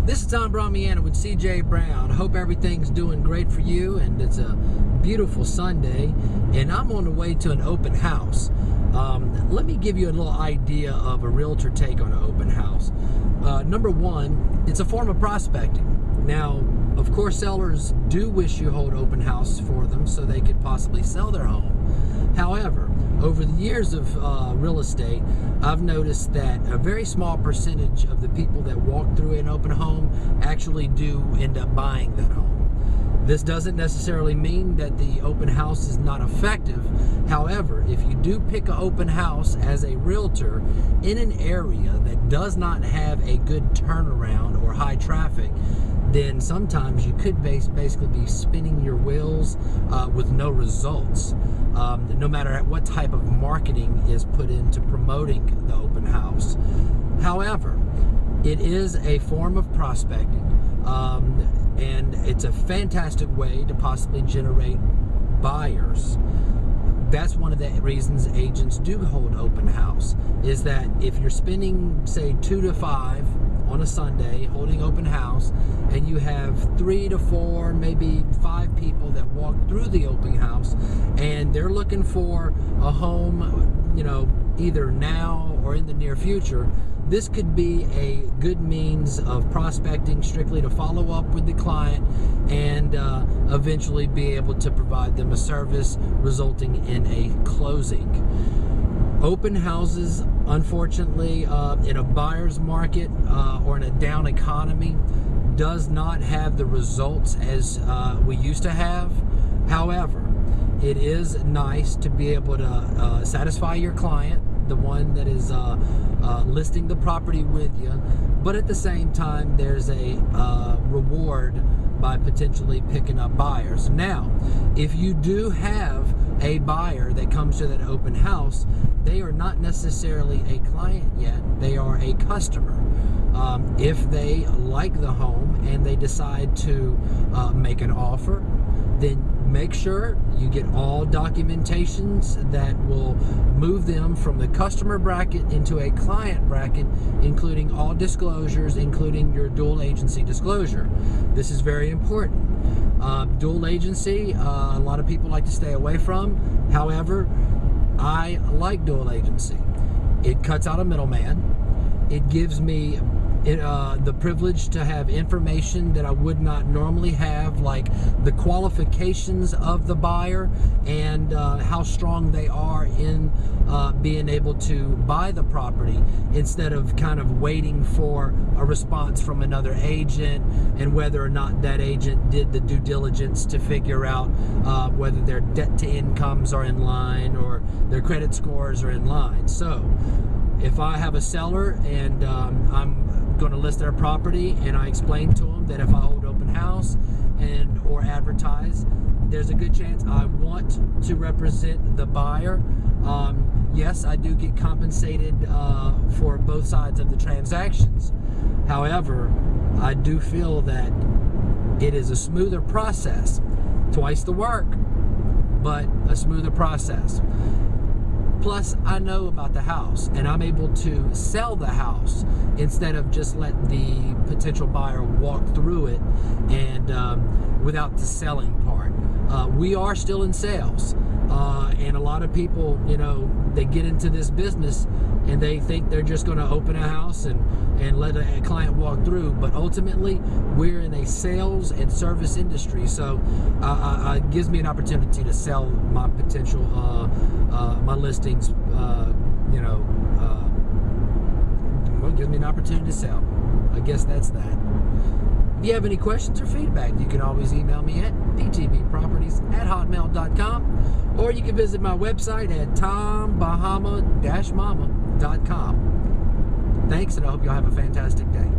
This is Bhramayana with CJ Brown. Hope everything's doing great for you, and it's a beautiful Sunday, and I'm on the way to an open house. Let me give you a little idea of a realtor take on an open house. Number one, it's a form of prospecting. Now, of course, sellers do wish you hold open house for them so they could possibly sell their home. However, over the years of real estate, I've noticed that a very small percentage of the people that walk through an open home actually do end up buying that home. This doesn't necessarily mean that the open house is not effective. However, if you do pick an open house as a realtor in an area that does not have a good turnaround or high traffic, then sometimes you could basically be spinning your wheels with no results, no matter what type of marketing is put into promoting the open house. However, it is a form of prospecting, and it's a fantastic way to possibly generate buyers. That's one of the reasons agents do hold open house, is that if you're spending, say, 2 to 5 on a Sunday holding open house, and you have 3 to 4, maybe 5 people that walk through the open house, and they're looking for a home, either now or in the near future, this could be a good means of prospecting strictly to follow up with the client and eventually be able to provide them a service resulting in a closing. Open houses, unfortunately, in a buyer's market or in a down economy, does not have the results as we used to have. However, it is nice to be able to satisfy your client, the one that is listing the property with you, but at the same time there's a reward by potentially picking up buyers. Now, if you do have a buyer that comes to that open house, they are not necessarily a client yet, they are a customer. If they like the home and they decide to make an offer, then make sure you get all documentations that will move them from the customer bracket into a client bracket, including all disclosures, including your dual agency disclosure. This is very important. Dual agency, a lot of people like to stay away from. However, I like dual agency. It cuts out a middleman. It gives me the privilege to have information that I would not normally have, like the qualifications of the buyer and how strong they are in being able to buy the property, instead of kind of waiting for a response from another agent and whether or not that agent did the due diligence to figure out whether their debt to incomes are in line or their credit scores are in line. So if I have a seller and I'm going to list their property and I explain to them that if I hold open house and or advertise, there's a good chance I want to represent the buyer. Yes, I do get compensated for both sides of the transactions. However, I do feel that it is a smoother process. Twice the work, but a smoother process. Plus, I know about the house, and I'm able to sell the house instead of just let the potential buyer walk through it and without the selling part. We are still in sales, and a lot of people, they get into this business and they think they're just going to open a house and let a client walk through, but ultimately we're in a sales and service industry, so it gives me an opportunity to sell my potential my listings. Gives me an opportunity to sell. I guess that's that. If you have any questions or feedback, you can always email me at ptbproperties@hotmail.com, or you can visit my website at tombahama-mama.com. Thanks, and I hope y'all have a fantastic day.